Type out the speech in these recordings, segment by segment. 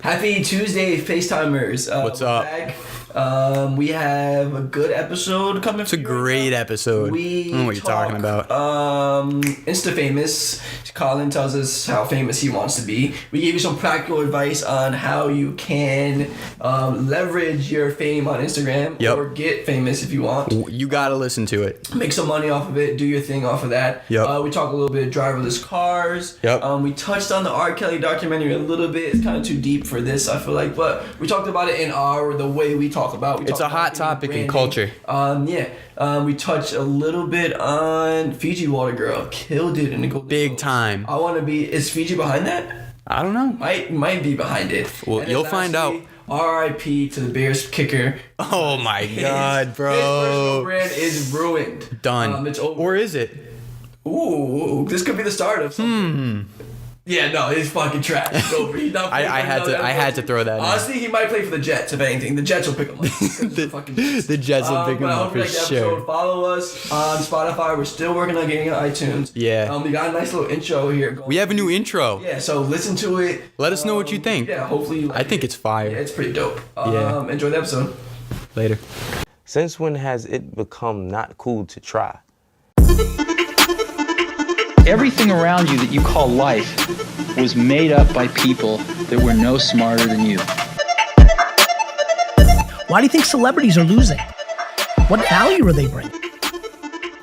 Happy Tuesday, FaceTimers. What's up? Back. We have a good episode coming. It's a great episode. I don't know what you're talking about. Instafamous. Colin tells us how famous he wants to be. We gave you some practical advice on how you can leverage your fame on Instagram or get famous if you want. You gotta listen to it. Make some money off of it. Do your thing off of that. We talked a little bit of driverless cars. We touched on the R. Kelly documentary a little bit. It's kind of too deep for this, I feel like, but we talked about it in the way we talk about. It's a hot topic in culture. We touched a little bit on Fiji Water Girl. Killed it in the Golden Big Globes. time. I want to be. Is Fiji behind that? I don't know. Might be behind it. Well, you'll find out. R.I.P. to the Bears kicker. Oh my God, bro. His personal brand is ruined. Done. It's over. Or is it? Ooh, this could be the start of something. Yeah, no, he's fucking trash. It's over. He's not I had to throw that in. Honestly, he might play for the Jets, if anything. The Jets will pick him up. the Jets will pick him up for sure. Follow us on Spotify. We're still working on getting on iTunes. Yeah. We got a nice little intro here. We have a new intro. Yeah, so listen to it. Let us know what you think. Yeah, hopefully you like I think it's fire. Yeah, it's pretty dope. Yeah. Enjoy the episode. Later. Since when has it become not cool to try? Everything around you that you call life was made up by people that were no smarter than you. Why do you think celebrities are losing? What value are they bringing?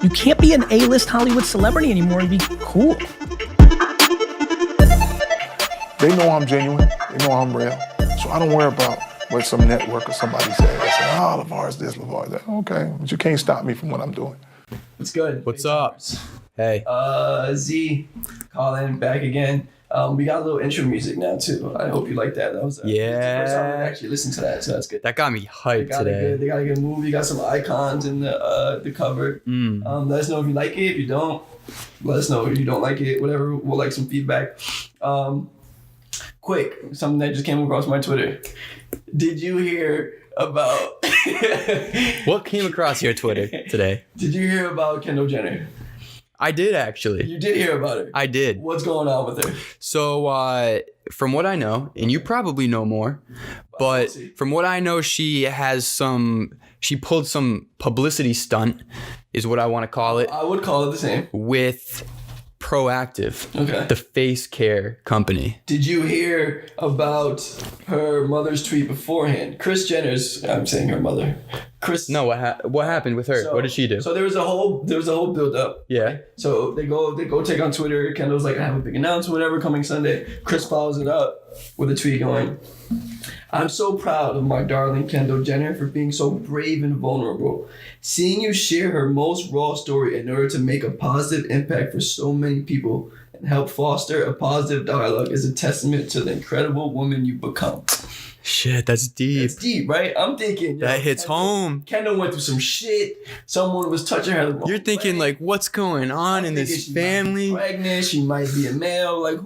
You can't be an A-list Hollywood celebrity anymore and be cool. They know I'm genuine. They know I'm real. So I don't worry about what some network or somebody says. They say, oh, LeVar's this, LeVar's that. Okay, but you can't stop me from what I'm doing. What's good? What's up? Hey. Z, Colin, back again. We got a little intro music now too. I hope you like that. That was the first time we actually listened to that, so that's good. That got me hyped today. They got a good movie. Got some icons in the cover. Let us know if you like it. If you don't, let us know if you don't like it. Whatever. We'll like some feedback. Quick, something that just came across my Twitter. Did you hear about what came across your Twitter today? Did you hear about Kendall Jenner? I did, actually. You did hear about her? I did. What's going on with her? So, from what I know, and you probably know more, but from what I know, she pulled some publicity stunt, is what I want to call it. I would call it the same. With Proactiv, okay, the face care company. Did you hear about her mother's tweet beforehand? Kris Jenner's, I'm saying her mother. No, what happened with her? What did she do? So there was a whole build up. Yeah. Right? So they go take on Twitter. Kendall's like, I have a big announcement, whatever, coming Sunday. Kris follows it up with a tweet going, I'm so proud of my darling Kendall Jenner for being so brave and vulnerable. Seeing you share her most raw story in order to make a positive impact for so many people and help foster a positive dialogue is a testament to the incredible woman you've become. Shit, that's deep. That's deep, right? I'm thinking that hits home. Kendall went through some shit. Someone was touching her. You're thinking like, what's going on in this family? Might be pregnant. She might be a male. Like,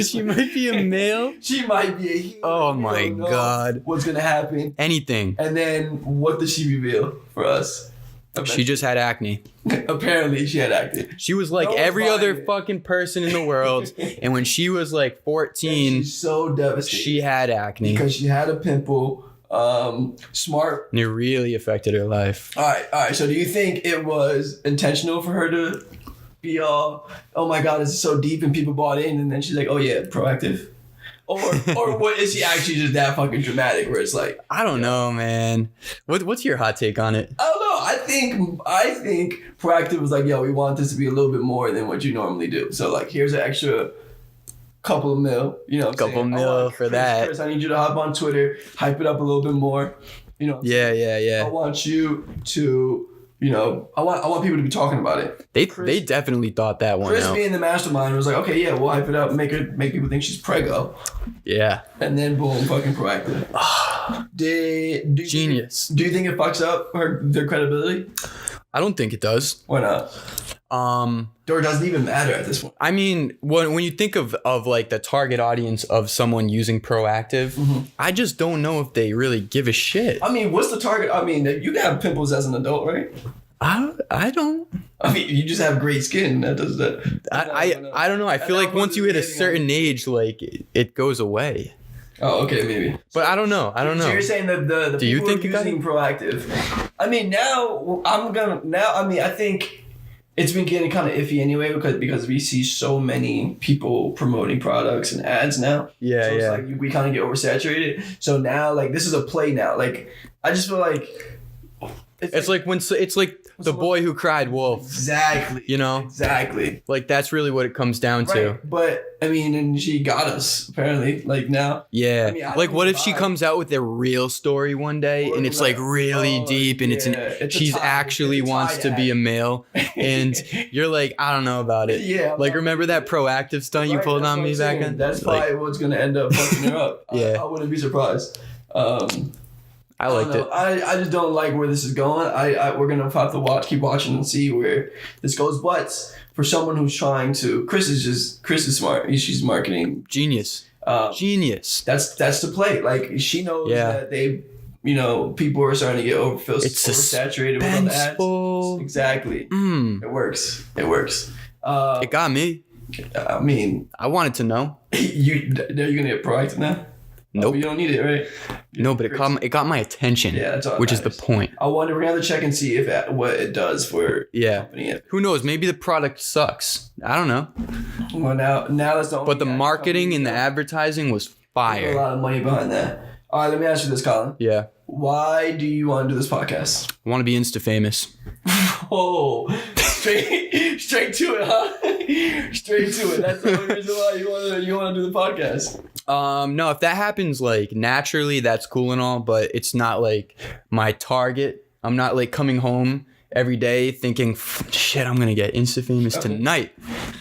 she might be a male. She might be a heel. Oh my God. What's gonna happen? Anything. And then what did she reveal for us? She just had acne. Apparently she had acne. She was like every other fucking person in the world. And when she was like 14, she's so devastated. She had acne. Because she had a pimple. Smart. And it really affected her life. All right. So do you think it was intentional for her to be all, oh my God, this is so deep and people bought in, and then she's like, oh yeah, Proactiv? Or what, is she actually just that fucking dramatic where it's like, I don't know, man. What's your hot take on it? I don't know. I think Proactiv was like, yo, we want this to be a little bit more than what you normally do. So like, here's an extra couple of mil, you know what I'm saying? Mil for that. Chris, I need you to hop on Twitter, hype it up a little bit more. You know. Yeah. I want you to, you know, I want people to be talking about it. They definitely thought that one Chris out. being the mastermind was like, okay, yeah, we'll hype it up, make people think she's preggo. Yeah. And then boom, fucking Proactiv. Genius. Do you think it fucks up their credibility? I don't think it does. Why not? Or it doesn't even matter at this point. I mean, when you think of like the target audience of someone using Proactiv, I just don't know if they really give a shit. I mean, what's the target? I mean, you can have pimples as an adult, right? I don't. I mean, you just have great skin. That does that. I don't know. I feel like once you hit a certain age, like it goes away. Oh, okay, maybe. But I don't know. So you're saying that the Do you people think are the guy- using Proactiv? I mean, I think it's been getting kind of iffy anyway because we see so many people promoting products and ads now. Yeah, so it's yeah. like we kind of get oversaturated. So now, like, this is a play now. Like, I just feel like It's like the boy who cried wolf. exactly. You know? Exactly. Like that's really what it comes down to. Right. But I mean, and she got us apparently. Like now. Yeah. I mean, I like don't what if she buy- comes out with their real story one day Or and it's like, like really oh, deep and yeah, it's a she's tie- actually it's a wants to tie be a act. male and you're like, I don't know about it. Yeah. Like remember that Proactiv stunt you Right, pulled that's on what me I'm back saying. then? That's Like, probably what's gonna end up fucking her up. Yeah. I wouldn't be surprised. I liked don't it. know. I just don't like where this is going. We're gonna have to keep watching and see where this goes. But for someone who's trying to, Chris is smart. She's marketing. Genius. Genius. That's the play. Like she knows Yeah. that they, people are starting to get It's oversaturated with all the ads. suspenseful. Exactly. Mm. It works. It got me. I mean, I wanted to know. you're gonna get Proactiv now. Nope. You don't need it, right? No, but it got my attention. Yeah, that's all that which is the matters. point. I wonder. We're gonna have to check and see what it does for Yeah. company. Who knows? Maybe the product sucks. I don't know. Well, now that's the only. But the ad marketing company and the that advertising was put a fire. lot of money behind that. All right, let me ask you this, Colin. Yeah. Why do you want to do this podcast? I want to be Instafamous. Oh, straight to it, huh? Straight to it. That's the only reason why you want to do the podcast. No, if that happens like naturally, that's cool and all, but it's not like my target. I'm not like coming home every day thinking, shit, I'm gonna get Instafamous tonight.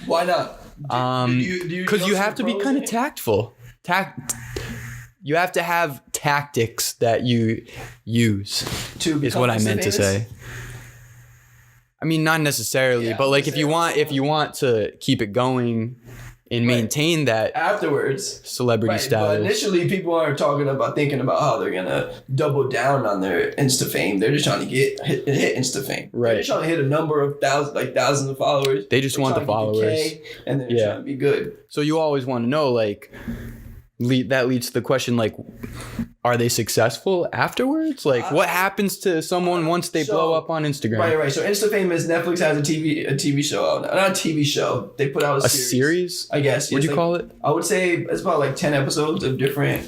Why not? Because you have to be kind of tactful. You have to have tactics that you use. To Is become what I meant to Instafamous? say. I mean, not necessarily, Yeah, but like I'm if you want to keep it going and maintain that Afterwards. celebrity Right, but status. initially people aren't thinking about how they're gonna double down on their Insta fame. They're just trying to hit Insta fame. Right. They're just trying to hit a number of thousands of followers. They just They're want the trying to get followers. K, and they're Yeah. trying to be good. So you always want to know, like, that leads to the question, like, are they successful afterwards? Like, what happens to someone once they blow up on Instagram? Right. So Instafamous, Netflix has a TV show out now. Not a TV show. They put out a A series. series? I guess. What'd It's you call it? I would say it's about like 10 episodes of different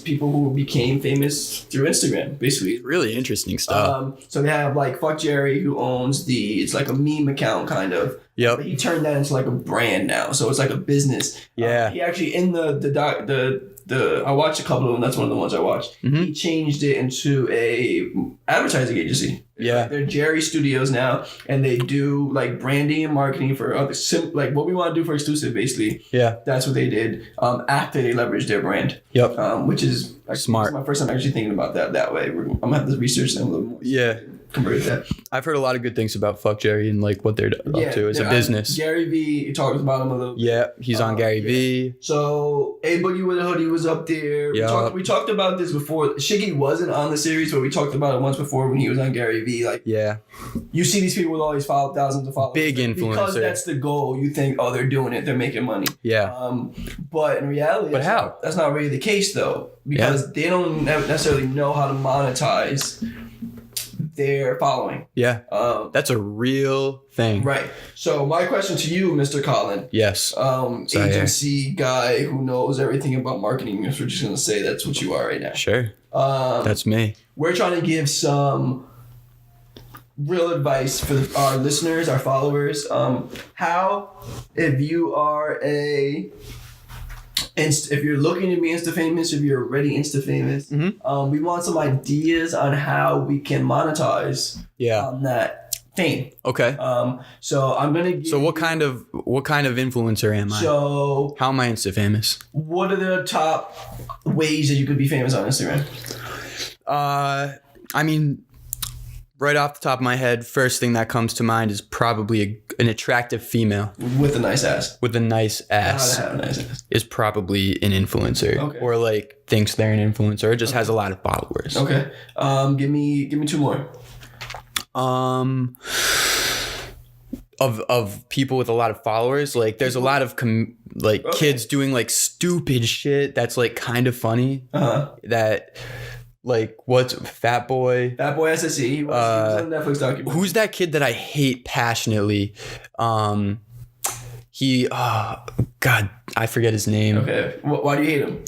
people who became famous through Instagram, basically. Really interesting stuff. So they have like Fuck Jerry, who owns it's like a meme account kind of. Yep. But he turned that into like a brand now, so it's like a business. Yeah. He actually in the I watched a couple of them. That's one of the ones I watched. Mm-hmm. He changed it into a advertising agency. Yeah. They're Jerry Studios now, and they do like branding and marketing for other like what we want to do for exclusive. Basically, Yeah. that's what they did after they leveraged their brand. Yep. Which is Smart. It's my first time actually thinking about that way. I'm gonna have to research them a little more. Yeah. Convert that. I've heard a lot of good things about Fuck Jerry and like what they're up to as a they're- business. Gary Vee talks about him a little bit. Yeah, he's on Gary Vee. So A Boogie with a Hoodie was up there. Yeah. We talked about this before. Shiggy wasn't on the series, but we talked about it once before when he was on Gary Vee. Like Yeah. you see these people with all these thousands of followers. Big influencer. Because that's the goal. You think, oh, they're doing it, they're making money. Yeah. But in reality, But how? That's not really the case though, because they don't necessarily know how to monetize their following. Yeah. That's a real thing. Right. So my question to you, Mr. Colin, Yes. Sorry. agency guy who knows everything about marketing, if we're just gonna say that's what you are right now. Sure. That's me. We're trying to give some real advice for our listeners, our followers. How, if you are if you're looking to be Instafamous, if you're already Instafamous, we want some ideas on how we can monetize Yeah. on that fame. Okay. So I'm gonna give So what kind of influencer am I? So How am I Insta-famous? what are the top ways that you could be famous on Instagram? I mean, right off the top of my head, first thing that comes to mind is probably an attractive female With a nice ass. with a nice How ass to have a nice ass. is probably an influencer, Okay. or like thinks they're an influencer, or just has a lot of followers. Okay. Give me two more. of people with a lot of followers. Like there's a lot of kids doing like stupid shit that's like kind of funny. That like what's Fat Boy SSE. He was on Netflix documentary. Who's that kid that I hate passionately? God, I forget his name. Okay, why do you hate him?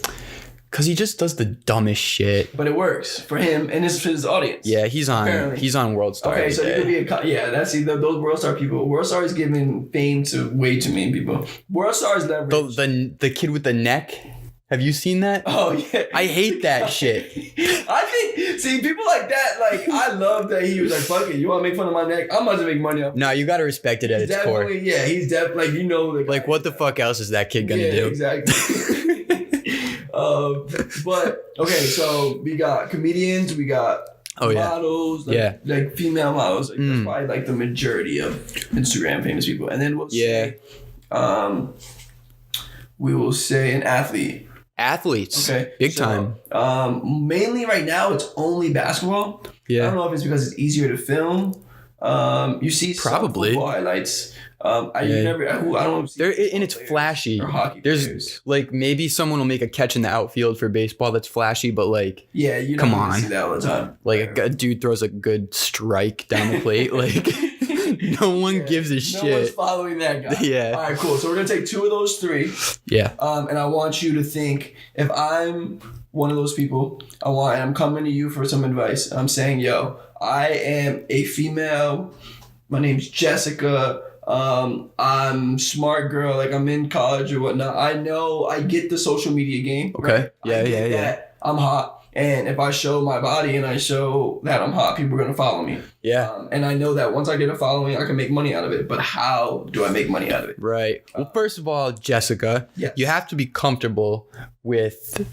Cause he just does the dumbest shit. But it works for him and his audience. Yeah, he's on World Star. Okay, so you could be those World Star people. World Star is giving fame to way too many people. World Star is leverage. The kid with the neck. Have you seen that? Oh yeah. I hate that shit. I think people like that. Like I love that he was like, "Fuck it, you want to make fun of my neck? I'm about to make money off." No, you got to respect it at its core. Yeah, he's definitely like what the fuck else is that kid gonna do? Exactly. But okay, so we got comedians, we got models, like female models. Like, that's probably like the majority of Instagram famous people, and then we'll say, we will say an athlete. Athletes, okay, big time. Mainly right now, it's only basketball. Yeah, I don't know if it's because it's easier to film. You see probably some football highlights. I don't know. And it's flashy. There's like maybe someone will make a catch in the outfield for baseball that's flashy, but like you come on, see that all the time. Like a dude throws a good strike down the plate, like no one gives a shit. No one's following that guy. Yeah. All right, cool. So we're gonna take 2 of those 3. Yeah. And I want you to think if I'm one of those people. I'm coming to you for some advice. I'm saying, yo, I am a female. My name's Jessica. I'm smart girl, like I'm in college or whatnot. I know I get the social media game. Okay. Right? Yeah. I'm hot. And if I show my body and I show that I'm hot, people are going to follow me. Yeah. And I know that once I get a following, I can make money out of it. But how do I make money out of it? Right. Well, first of all, Jessica, you have to be comfortable with,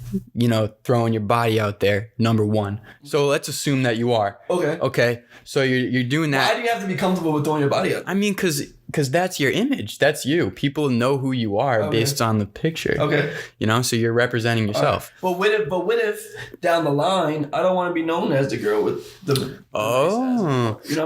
throwing your body out there, number one. So let's assume that you are. Okay. So you're doing that. Why do you have to be comfortable with throwing your body out there? I mean, because that's your image. That's you. People know who you are based on the picture. Okay. So you're representing yourself. Right. But what if down the line, I don't want to be known as the girl with the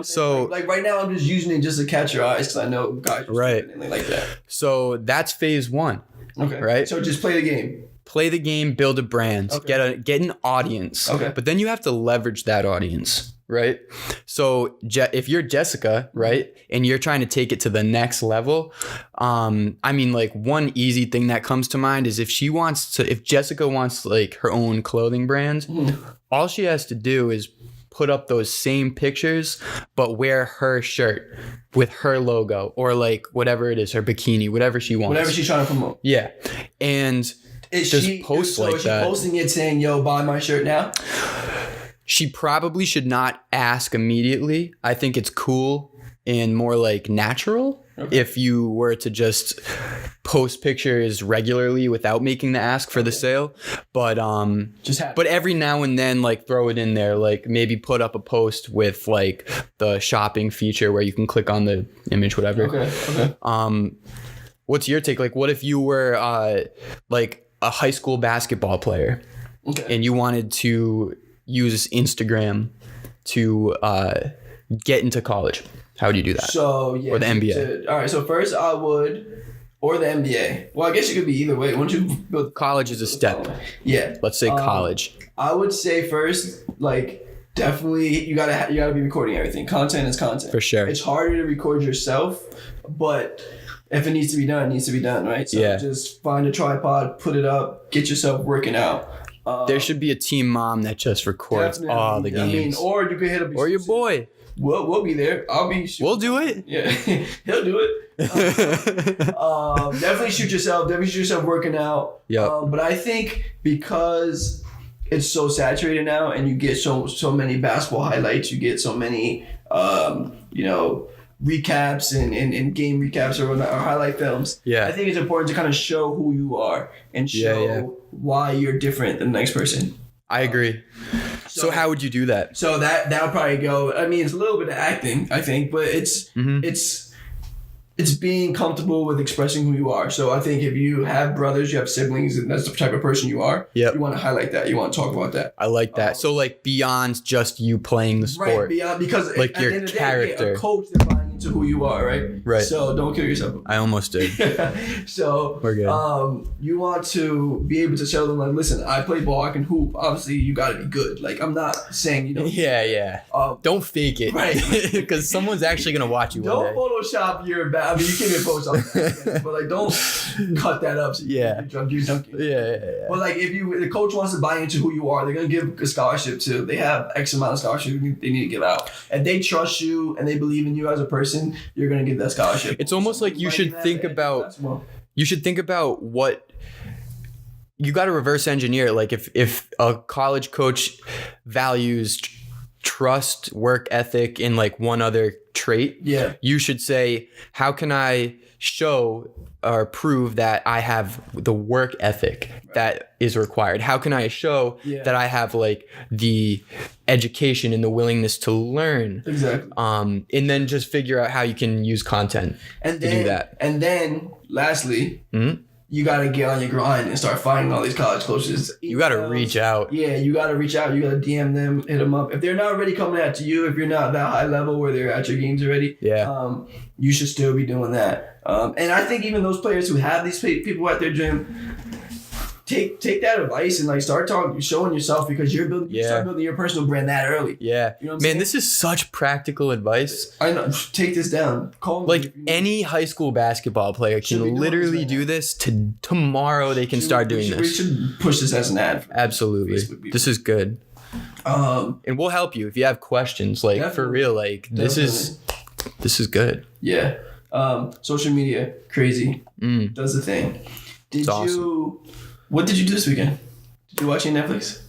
so like right now I'm just using it just to catch your eyes because I know guys like that. So that's phase 1. Okay. Right. So just play the game. Play the game, build a brand, get an audience. Okay. But then you have to leverage that audience, right? So if you're Jessica, right, and you're trying to take it to the next level, like one easy thing that comes to mind is if Jessica wants like her own clothing brand, all she has to do is put up those same pictures, but wear her shirt with her logo or like whatever it is, her bikini, whatever she wants. Whatever she's trying to promote. Yeah. And is she posting it saying, yo, buy my shirt now? She probably should not ask immediately. I think it's cool and more like natural if you were to just post pictures regularly without making the ask for the sale. But but every now and then like throw it in there, like maybe put up a post with like the shopping feature where you can click on the image, whatever. Okay. What's your take? Like what if you were like a high school basketball player and you wanted to use Instagram to get into college? How would you do that? So or the NBA? All right. So first I would, or the NBA. Well, I guess it could be either way. Once you build college is a step. Yeah. Let's say college. I would say first, like definitely you gotta be recording everything. Content is content. For sure. It's harder to record yourself, but if it needs to be done, it needs to be done, right? So just find a tripod, put it up, get yourself working out. There should be a team mom that just records all the games. Or you could hit up your boy. We'll be there. I'll be shooting. We'll do it. Yeah. He'll do it. Definitely shoot yourself. Definitely shoot yourself working out. Yeah. But I think because it's so saturated now and you get so many basketball highlights, you get so many recaps and game recaps or highlight films. Yeah. I think it's important to kind of show who you are and show why you're different than the next person. I agree. So how would you do that? So that'll probably go. I mean, it's a little bit of acting, I think, but it's being comfortable with expressing who you are. So I think if you have brothers, you have siblings, and that's the type of person you are. You want to highlight that. You want to talk about that. I like that. So like beyond just you playing the sport, right? Beyond because like your character. A coach they're buying into who you are, right? Right. So don't kill yourself. I almost did. So We're good. You want to be able to show them like, listen, I play ball, I can hoop. Obviously, you got to be good. Like, I'm not saying you know. Yeah. Don't fake it, right? Because someone's actually gonna watch you. Don't one day. Photoshop your bad. I mean, you can't even Photoshop, but like, don't cut that up. So you're dunking. Yeah. But like, if the coach wants to buy into who you are, they're gonna give a scholarship to. They have X amount of scholarship they need to give out. If they trust you and they believe in you as a person, you're gonna get that scholarship. It's almost like you should think about. You should think about what. You got to reverse engineer. Like if a college coach values trust, work ethic, and like one other trait, you should say, how can I show or prove that I have the work ethic that is required? How can I show that I have like the education and the willingness to learn? Exactly. And then just figure out how you can use content to do that. And then lastly, you got to get on your grind and start finding all these college coaches. You got to reach out. Yeah, you got to reach out. You got to DM them, hit them up. If they're not already coming at you, if you're not that high level where they're at your games already, you should still be doing that. And I think even those players who have these people at their gym, take that advice and like start showing yourself, because you're building, you start building your personal brand that early. Yeah, you know what I'm man, saying? this is such practical advice. I know. Take this down. Call me. Like any high school basketball player can literally do this. Tomorrow they can start doing this. We should push this as an ad. Absolutely, this is good. And we'll help you if you have questions. Like for real, like this is good. Yeah. Social media, crazy. Does the thing. What did you do this weekend? Did you watch any Netflix?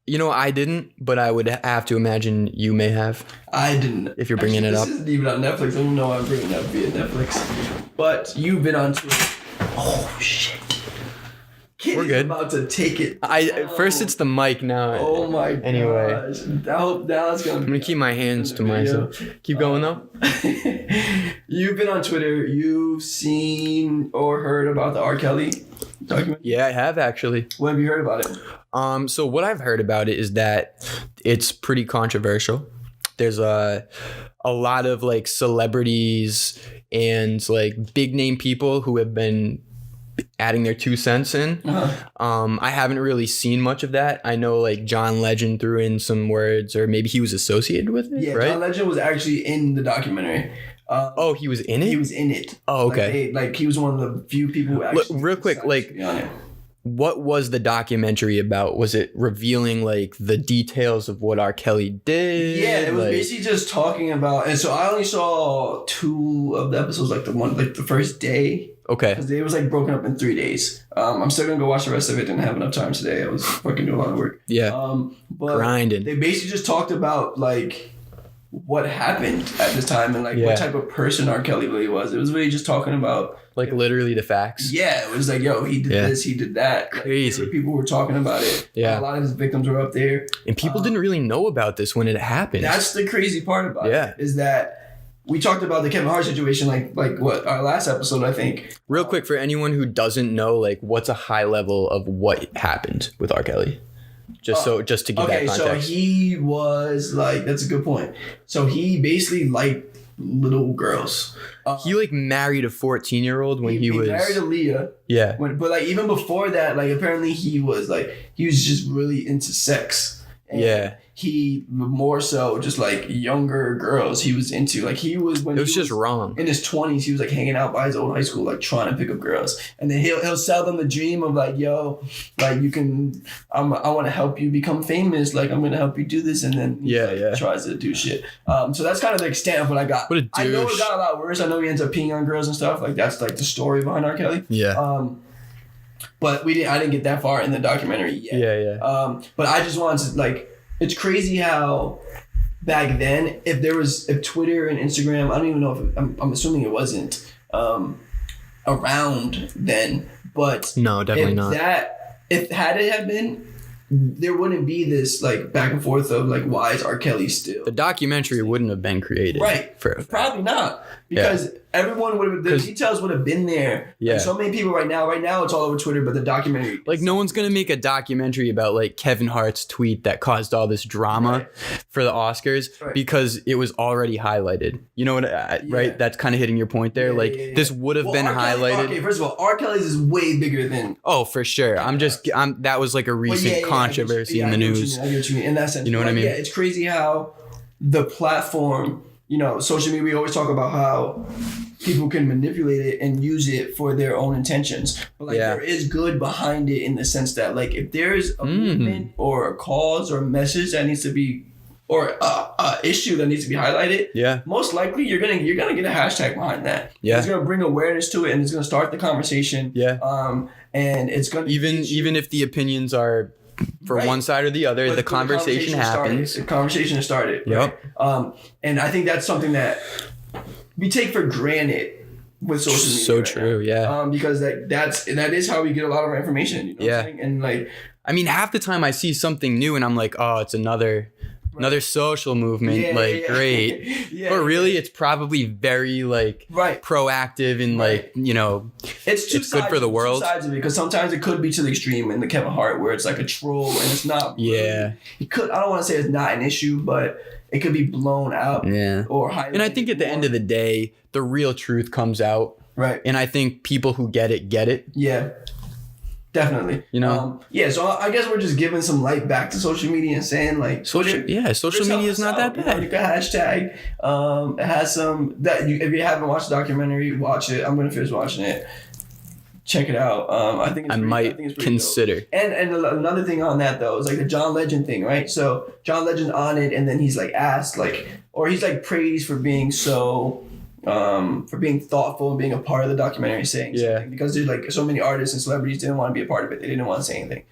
You know, I didn't, but I would have to imagine you may have. I didn't. If you're bringing it up. This isn't even on Netflix. I don't know I'm bringing it up via Netflix. But you've been on Twitter. Oh, shit. We're good. About to take it. First it's the mic now. Oh my god. Anyway. Now it's gonna. I'm gonna keep my hands to myself. Keep going though. You've been on Twitter. You've seen or heard about the R. Kelly documentary? Yeah, I have actually. What have you heard about it? So what I've heard about it is that it's pretty controversial. There's a lot of like celebrities and like big name people who have been adding their 2 cents in. I haven't really seen much of that. I know like John Legend threw in some words, or maybe he was associated with it. Yeah, right? John Legend was actually in the documentary. He was in it? He was in it. Oh, okay. Like he was one of the few people who actually. Look, real quick, like, what was the documentary about? Was it revealing like the details of what R. Kelly did? Yeah, it was basically just talking about, and so I only saw 2 of the episodes, like the first day. Okay. Because it was like broken up in 3 days. I'm still gonna go watch the rest of it. Didn't have enough time today. I was fucking doing a lot of work. Yeah. But grinding. They basically just talked about like what happened at this time and like what type of person R. Kelly really was. It was really just talking about like literally the facts. Yeah, it was like, yo, he did this, he did that. Crazy. Like, people were talking about it. Yeah. A lot of his victims were up there. And people didn't really know about this when it happened. That's the crazy part about it. Is that we talked about the Kevin Hart situation, like what our last episode, I think. Real quick, for anyone who doesn't know, like, what's a high level of what happened with R. Kelly? Just to give that context. So he was like, that's a good point. So he basically liked little girls. He like married a 14-year-old when he was married Aaliyah. Yeah. But like even before that, like apparently he was just really into sex. And he more so just like younger girls he was into. Like he was when it was just wrong. In his 20s, he was like hanging out by his old high school, like trying to pick up girls. And then he'll sell them the dream of like, yo, like you can I want to help you become famous, like I'm gonna help you do this, and then he tries to do shit. So that's kind of the extent of what I got. What a douche. I know it got a lot worse. I know he ends up peeing on girls and stuff. Like that's like the story behind R. Kelly. Yeah. But I didn't get that far in the documentary yet. Yeah. But I just wanted to like, it's crazy how back then, if Twitter and Instagram, I don't even know if I'm assuming it wasn't around then, but no, definitely not. Had it have been, there wouldn't be this like back and forth of like, why is R. Kelly still? The documentary wouldn't have been created. Right. Probably not. Because everyone would have, the details would have been there. Yeah. Like, so many people right now it's all over Twitter, but the documentary. Like no one's going to make a documentary about like Kevin Hart's tweet that caused all this drama for the Oscars because it was already highlighted. You know what, right? That's kind of hitting your point there. This would have been highlighted. Okay, first of all, R. Kelly's is way bigger than. Oh, for sure. That was like a recent controversy in the news. I get what you mean. In that sense. You know what I mean? Yeah, it's crazy how the platform, social media, we always talk about how people can manipulate it and use it for their own intentions. But there is good behind it in the sense that like if there's a movement or a cause or a message that needs to be or a issue that needs to be highlighted, most likely you're gonna get a hashtag behind that. It's gonna bring awareness to it and it's gonna start the conversation. And it's gonna even if the opinions are for one side or the other, the conversation happens. The conversation has started. Yep. Right? And I think that's something that we take for granted with social media. So true, now. Because that is how we get a lot of our information. You know what I'm saying? And like, I mean, half the time I see something new and I'm like, oh, it's another social movement, great. But really it's probably very proactive and it's good for the world. Two sides of it, because sometimes it could be to the extreme in the Kevin Hart where it's like a troll and it's not I don't want to say it's not an issue, but it could be blown out or highlighted. And I think at the end of the day the real truth comes out, right? And I think people who get it. Definitely. So I guess we're just giving some light back to social media and saying like social media is not that bad. You can hashtag. It has some if you haven't watched the documentary, watch it. I'm gonna finish watching it. Check it out. I think it's pretty consider. Dope. And another thing on that though is like the John Legend thing, right? So John Legend's on it, and then he's like asked or he's like praised for being so. For being thoughtful and being a part of the documentary, saying something, because there's like so many artists and celebrities didn't want to be a part of it. They didn't want to say anything.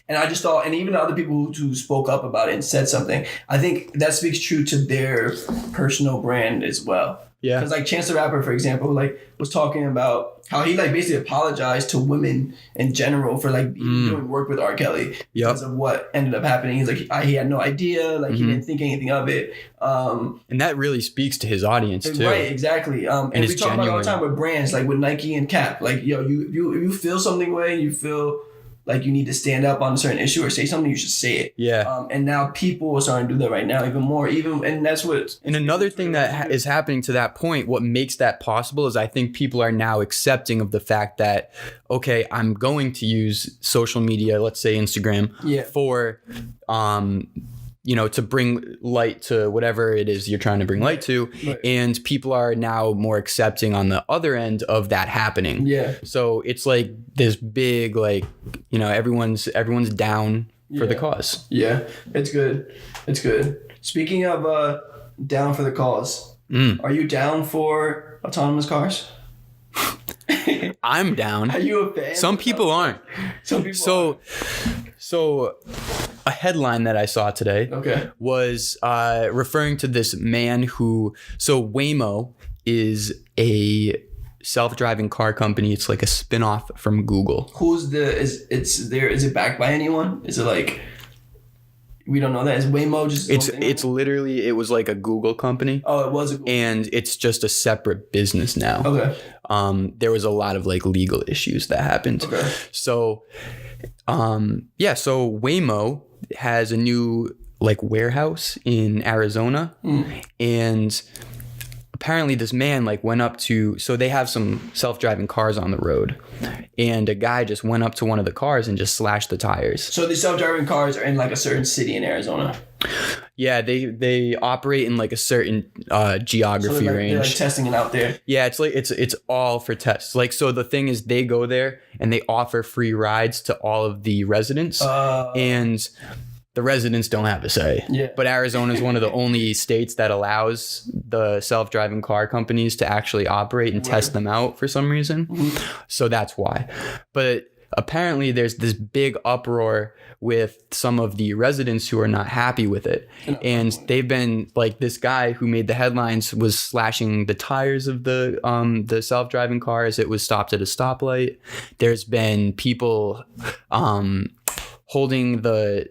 And I just thought, and even the other people who spoke up about it and said something, I think that speaks true to their personal brand as well. Because like Chance the Rapper, for example, was talking about how he basically apologized to women in general for doing work with R. Kelly because of what ended up happening. He's like, he had no idea, he didn't think anything of it. And that really speaks to his audience too. Right, exactly. And we talk about it all the time with brands, like with Nike and Cap. You feel something way, you feel like you need to stand up on a certain issue or say something, you should say it. And now people are starting to do that right now even more. And that's what. And another thing that is happening to that point, what makes that possible is I think people are now accepting of the fact that, okay, I'm going to use social media, let's say Instagram, for to bring light to whatever it is you're trying to bring light to. And people are now more accepting on the other end of that happening. So it's like this big, everyone's down for the cause. It's good. Speaking of down for the cause, are you down for autonomous cars? I'm down. Are you a fan? Some people aren't. Some people aren't. So a headline that I saw today was referring to this man so Waymo is a self-driving car company. It's like a spin-off from Google. Is it backed by anyone? Is it we don't know that. Is Waymo just it's literally, it was like a Google company. Oh, it was a Google. And it's just a separate business now. There was a lot of legal issues that happened. So so Waymo has a new warehouse in Arizona, and apparently this man went up to, so they have some self-driving cars on the road, and a guy just went up to one of the cars and just slashed the tires. So the self-driving cars are in a certain city in Arizona. Yeah, they operate in a certain geography range. They're testing it out there. Yeah, it's all for tests. So the thing is, they go there and they offer free rides to all of the residents, and the residents don't have a say. But Arizona is one of the only states that allows the self-driving car companies to actually operate and test them out for some reason. So that's why. But apparently there's this big uproar with some of the residents who are not happy with it. And they've been this guy who made the headlines was slashing the tires of the self-driving cars. It was stopped at a stoplight. There's been people holding the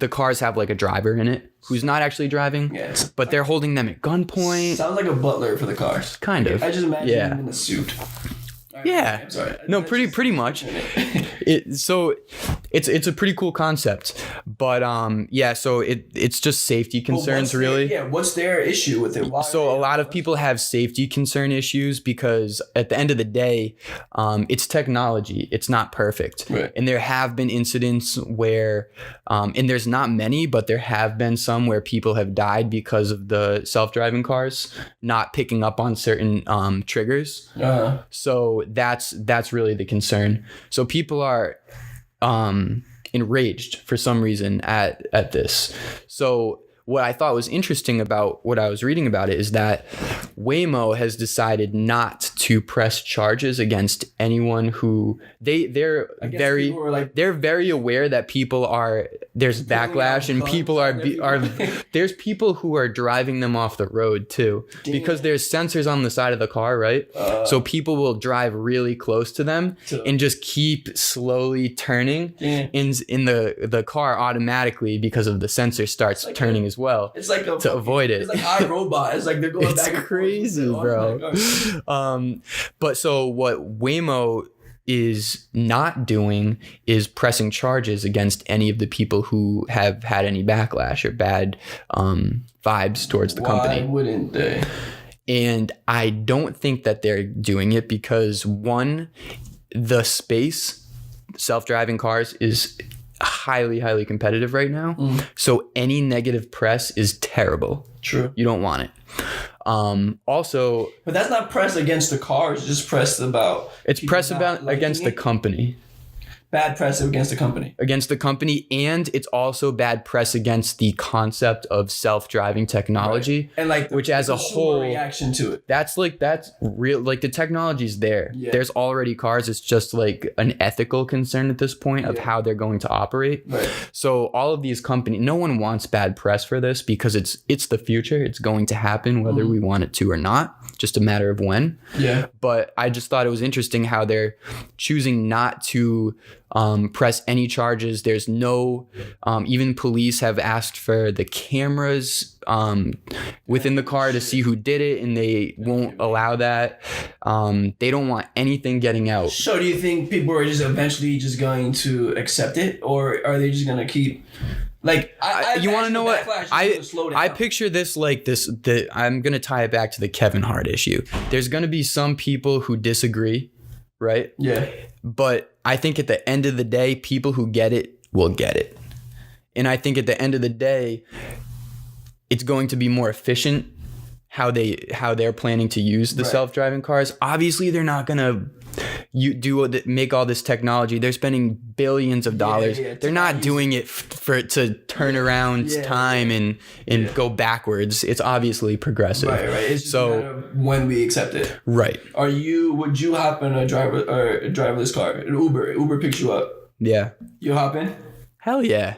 cars have like a driver in it who's not actually driving, but they're holding them at gunpoint. Sounds like a butler for the cars. Kind of. I just imagine him in a suit. Yeah. I'm sorry. No, pretty much. So it's a pretty cool concept, but so it's just safety concerns really. What's their issue with it? Why so a lot of people have safety concern issues because at the end of the day, it's technology. It's not perfect. Right. And there have been incidents where, and there's not many, but there have been some where people have died because of the self-driving cars not picking up on certain triggers. So that's really the concern. So people are enraged for some reason at this. So what I thought was interesting about what I was reading about it is that Waymo has decided not to press charges against anyone who they're very aware that people are there's backlash and people are there's people who are driving them off the road too because there's sensors on the side of the car, right? So people will drive really close to them and just keep slowly turning in the car automatically because of the sensor starts turning as well. It's like to avoid it. It's like iRobot. It's like they're going back and forth. It's crazy, bro. But so what Waymo is not doing is pressing charges against any of the people who have had any backlash or bad vibes towards the company. Why wouldn't they? And I don't think that they're doing it because one, the space, self-driving cars is highly competitive right now. So any negative press is terrible. True. You don't want it. Also, but that's not press against the cars. It's just press about. It's press about against the company. Bad press against the company. Against the company, and it's also bad press against the concept of self-driving technology, right. And like which as a whole reaction to it. That's real. Like the technology's there. Yeah. There's already cars. It's just like an ethical concern at this point of how they're going to operate. Right. So all of these companies, no one wants bad press for this because it's the future. It's going to happen whether we want it to or not. Just a matter of when. Yeah. But I just thought it was interesting how they're choosing not to press any charges. There's no, even police have asked for the cameras within the car to see who did it, and they won't allow that. They don't want anything getting out. So do you think people are just eventually just going to accept it, or are they just going to keep... Like, you want to know what I picture this like this. I'm gonna tie it back to the Kevin Hart issue. There's gonna be some people who disagree, right? Yeah. But I think at the end of the day, people who get it will get it, and I think at the end of the day, it's going to be more efficient how they're planning to use the self-driving cars. Obviously, they're not gonna make all this technology. They're spending billions of dollars. They're not doing it to turn around time and go backwards. It's obviously progressive. Right. It's just a matter of when we accept it. Right. Would you hop in a driverless car? An Uber picks you up. Yeah. You hop in? Hell yeah.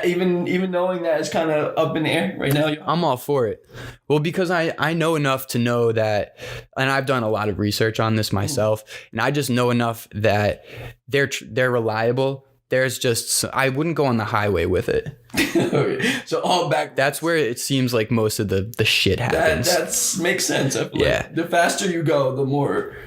Even knowing that it's kind of up in the air right now, I'm all for it. Well, because I know enough to know that, and I've done a lot of research on this myself, and I just know enough that they're reliable. There's just, I wouldn't go on the highway with it. Okay. So all back. That's where it seems like most of the shit happens. That makes sense. Yeah. The faster you go, the more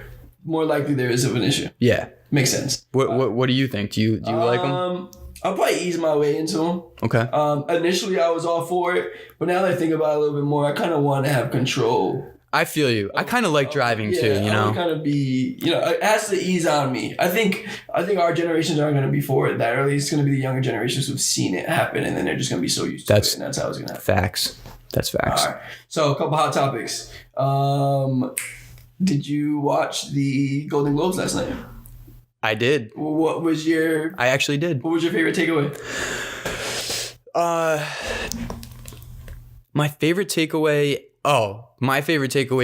likely there is of an issue. Yeah. Makes sense. What do you think? Do you like them? I'll probably ease my way into them. Okay. Initially, I was all for it, but now that I think about it a little bit more, I kind of want to have control. I feel you. I kind of like driving too. You know, kind of be. It has to ease on me. I think our generations aren't going to be for it that early. It's going to be the younger generations who've seen it happen, and then they're just going to be so used to it, and that's how it's going to happen. Facts. That's facts. All right. So a couple hot topics. Did you watch the Golden Globes last night? I did. I actually did. What was your favorite takeaway? My favorite takeaway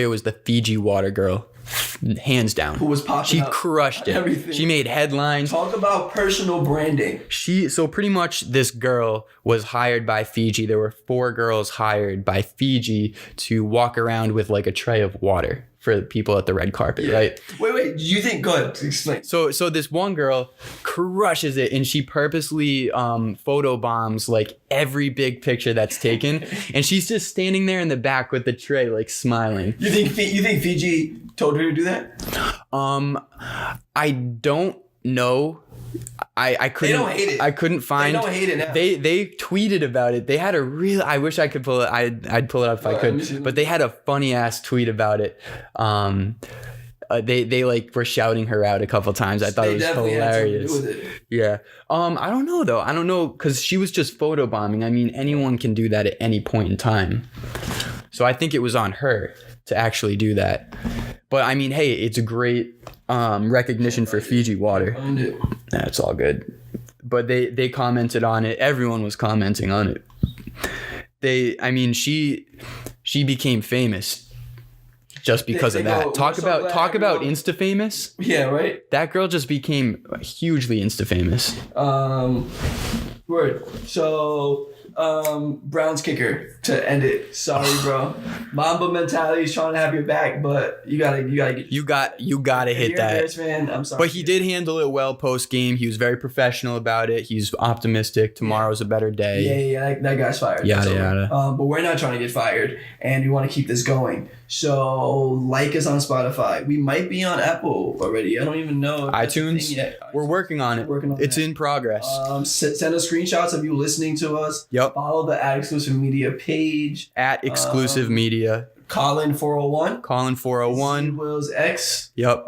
was the Fiji water girl. Hands down. Who was popping up. She crushed it. Everything. She made headlines. Talk about personal branding. So pretty much this girl was hired by Fiji. There were 4 girls hired by Fiji to walk around with like a tray of water for the people at the red carpet, right? Wait. Do you think? Go ahead. Explain. So this one girl crushes it, and she purposely photobombs like every big picture that's taken, and she's just standing there in the back with the tray, like smiling. You think Fiji told her to do that? I don't know. I couldn't. They don't hate it. I couldn't find. They don't hate it now. They tweeted about it. They had a real. I wish I could pull it. I'd pull it up if I could. But they had a funny ass tweet about it. They like were shouting her out a couple times. I thought it was hilarious. Yeah. I don't know though. I don't know because she was just photobombing. I mean, anyone can do that at any point in time. So I think it was on her to actually do that. But I mean, hey, it's a great recognition for Fiji water. That's all good. But they commented on it. Everyone was commenting on it. She became famous just because of that. Talk about Instafamous. Yeah, right. That girl just became hugely Instafamous. Word. So Browns kicker to end it. Sorry, bro. Mamba mentality is trying to have your back, but you gotta get. You gotta hit that. Bears fan, I'm sorry. But he did handle it well post game. He was very professional about it. He's optimistic. Tomorrow's a better day. Yeah. That guy's fired. Yada. But we're not trying to get fired, and we want to keep this going. So like us on Spotify. We might be on Apple already. I don't even know. iTunes. Yet. We're working on it. It's in progress. Send us screenshots of you listening to us. Yep. Follow the @exclusive media page. @exclusive media. Colin 401. Colin 401. Will's X. Yep.